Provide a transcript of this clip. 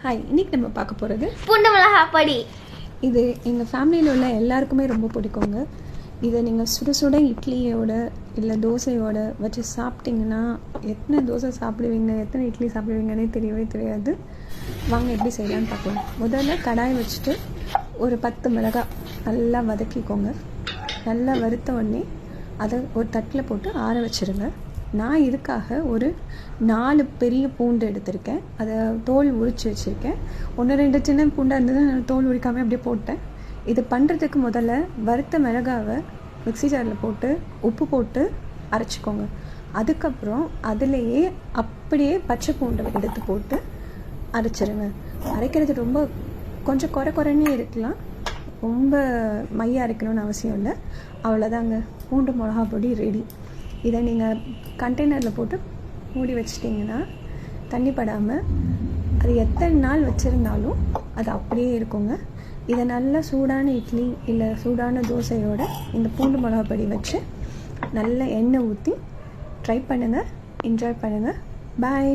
Hi, இன்றைக்கி நம்ம பார்க்க போகிறது பூண்டு மிளகா பொடி. இது எங்கள் ஃபேமிலியில் உள்ள எல்லாருக்குமே ரொம்ப பிடிக்குங்க. இதை நீங்கள் சுட சுட இட்லியோட இல்லை தோசையோட வச்சு சாப்பிட்டிங்கன்னா எத்தனை தோசை சாப்பிடுவீங்க, எத்தனை இட்லி சாப்பிடுவீங்கன்னே தெரியவே தெரியாது. வாங்க எப்படி செய்யலான்னு பார்க்கலாம். முதல்ல கடாய் வச்சுட்டு ஒரு 10 மிளகாய் நல்லா வதக்கிக்கோங்க. நல்லா வறுத்த உடனே அதை ஒரு தட்டில் போட்டு ஆற வச்சுருங்க. நான் இதுக்காக ஒரு 4 பெரிய பூண்டு எடுத்திருக்கேன். அதை தோல் உரித்து வச்சுருக்கேன். 1-2 சின்ன பூண்டாக இருந்தது, நான் தோல் உரிக்காமல் அப்படியே போட்டேன். இது பண்ணுறதுக்கு முதல்ல வறுத்த மிளகாவை மிக்ஸி ஜாரில் போட்டு உப்பு போட்டு அரைச்சிக்கோங்க. அதுக்கப்புறம் அதிலேயே அப்படியே பச்சை பூண்டை எடுத்து போட்டு அரைச்சிருங்க. அரைக்கிறது ரொம்ப கொஞ்சம் குறைன்னே இருக்கலாம், ரொம்ப மையாக அரைக்கணும்னு அவசியம் இல்லை. அவ்வளோதாங்க, பூண்டு மிளகா பொடி ரெடி. இதை நீங்கள் கண்டெய்னரில் போட்டு மூடி வச்சிட்டிங்கன்னா தண்ணி படாமல் அது எத்தனை நாள் வச்சுருந்தாலும் அது அப்படியே இருக்குங்க. இதை நல்லா சூடான இட்லி இல்லை சூடான தோசையோடு இந்த பூண்டு மிளகா பொடி வச்சு நல்லா எண்ணெய் ஊற்றி ட்ரை பண்ணுங்கள், என்ஜாய் பண்ணுங்கள். பாய்.